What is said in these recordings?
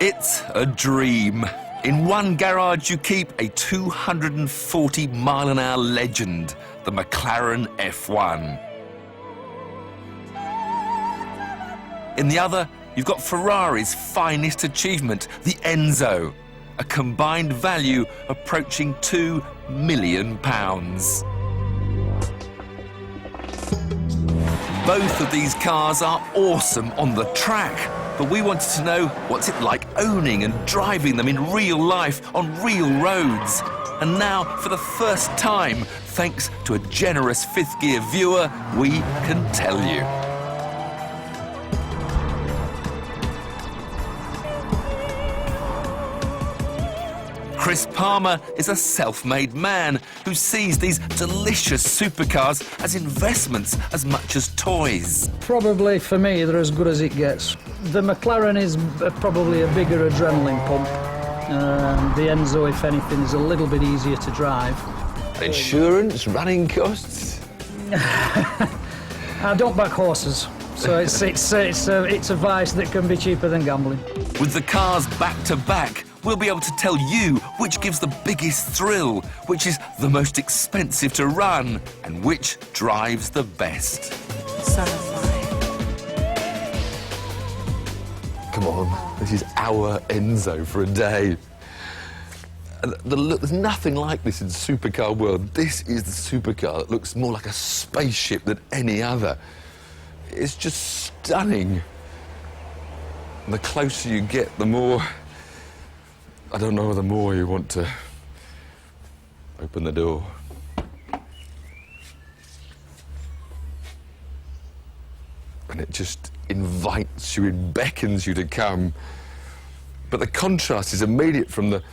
It's a dream. In one garage, you keep a 240-mile-an-hour legend, the McLaren F1. In the other, you've got Ferrari's finest achievement, the Enzo, a combined value approaching £2 million. Both of these cars are awesome on the track, but we wanted to know what's it like owning and driving them in real life on real roads. And now, for the first time, thanks to a generous fifth gear viewer, we can tell you. Chris Palmer is a self-made man who sees these delicious supercars as investments as much as toys. Probably, for me, they're as good as it gets. The McLaren is probably a bigger adrenaline pump. The Enzo, if anything, is a little bit easier to drive. Insurance, running costs? I don't back horses, so it's a vice that can be cheaper than gambling. With the cars back-to-back, we'll be able to tell you which gives the biggest thrill, which is the most expensive to run, and which drives the best. Come on, this is our Enzo for a day. And there's nothing like this in the supercar world. This is the supercar that looks more like a spaceship than any other. It's just stunning. And the closer you get, the more... I don't know, the more you want to open the door. And it just invites you, it beckons you to come. But the contrast is immediate from the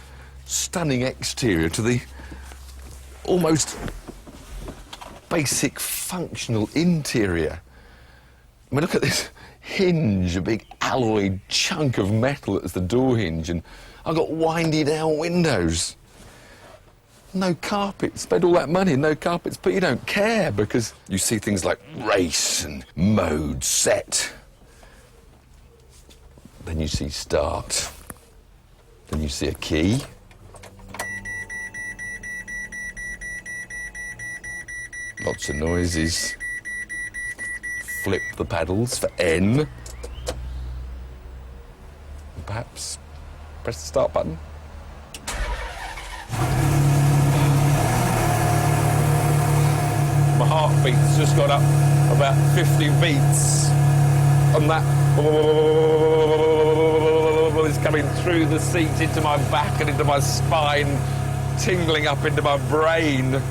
stunning exterior to the almost basic functional interior. I mean, look at this hinge, a big alloy chunk of metal that's the door hinge, and I've got windy down windows. No carpet. Spent all that money, no carpets, but you don't care because you see things like race and mode set. Then you see start. Then you see a key. Lots of noises. Flip the pedals for N. Perhaps press the start button. My heartbeat's just got up about 50 beats. And that is coming through the seat into my back and into my spine, tingling up into my brain.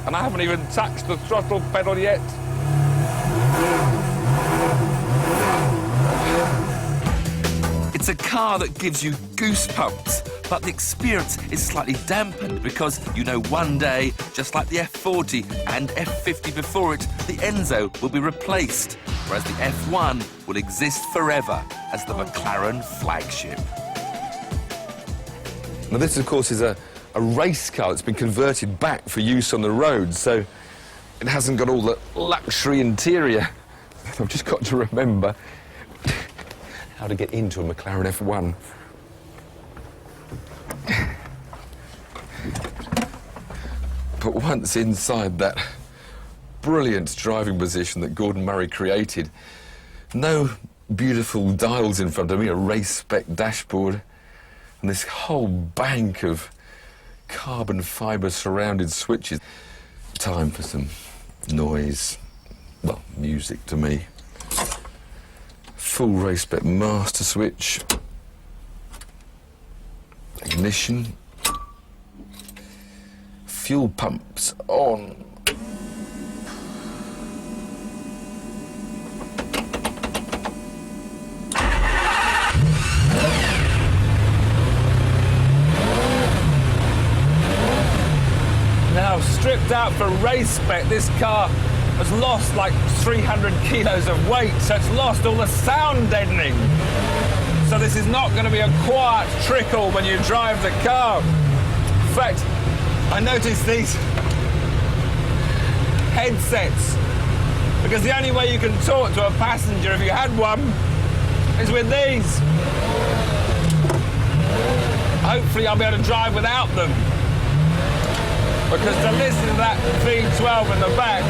And I haven't even touched the throttle pedal yet. It's a car that gives you goosebumps, but the experience is slightly dampened because you know one day, just like the F40 and F50 before it, the Enzo will be replaced, whereas the F1 will exist forever as the McLaren flagship. Now this, of course, is a race car that's been converted back for use on the road, so it hasn't got all the luxury interior. I've just got to remember how to get into a McLaren F1. But once inside that brilliant driving position that Gordon Murray created, no beautiful dials in front of me, a race-spec dashboard, and this whole bank of carbon fibre surrounded switches. Time for some noise, well, music to me. Full race-spec master switch, ignition, fuel pumps on. Now, stripped out for race spec, this car has lost like 300 kilos of weight, so it's lost all the sound deadening. So this is not going to be a quiet trickle when you drive the car. In fact, I noticed these headsets, because the only way you can talk to a passenger if you had one is with these. hopefully I'll be able to drive without them. Because to listen to that V12 in the back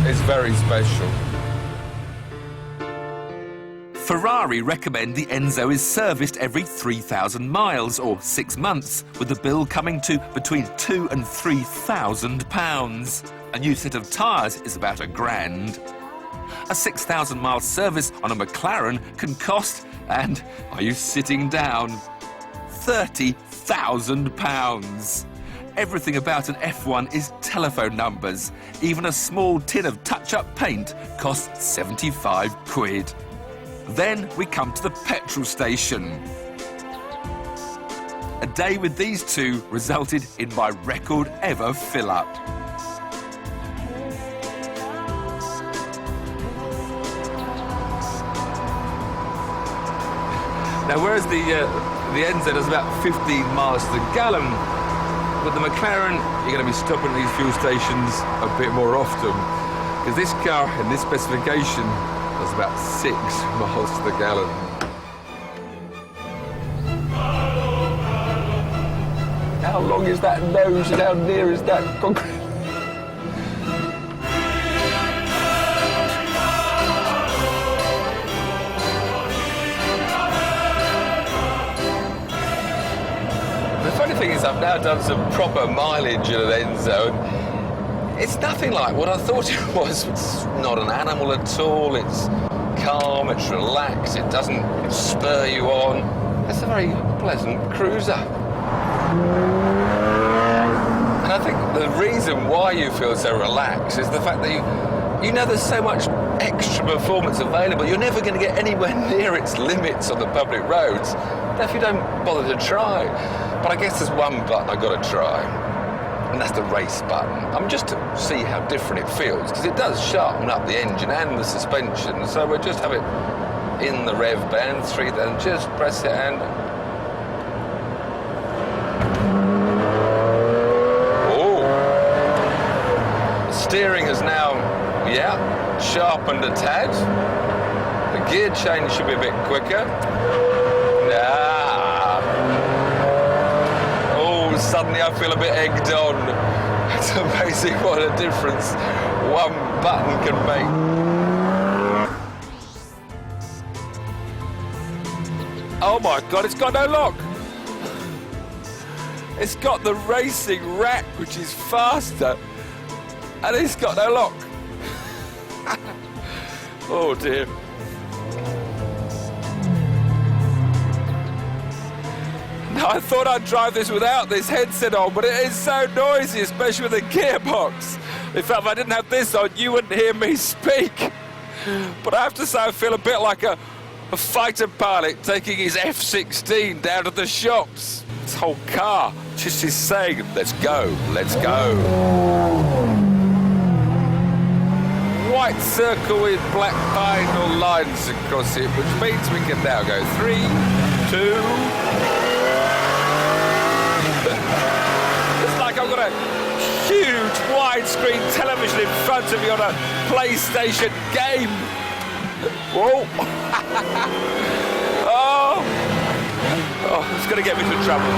is very special. Ferrari recommend the Enzo is serviced every 3,000 miles or 6 months, with the bill coming to between £2,000 and £3,000. A new set of tyres is about £1,000. A 6,000-mile service on a McLaren can cost, and are you sitting down, £30,000. Everything about an F1 is telephone numbers. Even a small tin of touch-up paint costs 75 quid. Then we come to the petrol station. A day with these two resulted in my record ever fill-up. Now, whereas the Enzo does about 15 miles to the gallon, with the McLaren, you're going to be stopping at these fuel stations a bit more often, because this car in this specification does about 6 miles to the gallon. How long is that nose and how near is that concrete? The funny thing is I've now done some proper mileage in an Enzo, and it's nothing like what I thought it was. It's not an animal at all. It's calm, it's relaxed, it doesn't spur you on. It's a very pleasant cruiser. And I think the reason why you feel so relaxed is the fact that you know there's so much extra performance available. You're never going to get anywhere near its limits on the public roads if you don't bother to try. But I guess there's one button I've got to try, and that's the race button. Just to see how different it feels, because it does sharpen up the engine and the suspension. So we'll just have it in the rev band, 3, then just press it and... Oh! The steering is now, sharpened a tad. The gear change should be a bit quicker. Suddenly I feel a bit egged on. It's amazing what a difference one button can make. Oh my God, it's got no lock. It's got the racing rack, which is faster, and it's got no lock. Oh dear. I thought I'd drive this without this headset on, but it is so noisy, especially with the gearbox. In fact, if I didn't have this on, you wouldn't hear me speak. But I have to say, I feel a bit like a fighter pilot taking his F-16 down to the shops. This whole car just is saying, let's go, let's go. White circle with black diagonal lines across it, which means we can now go 3, 2... It's like I've got a huge widescreen television in front of me on a PlayStation game. Whoa! Oh, it's going to get me into trouble.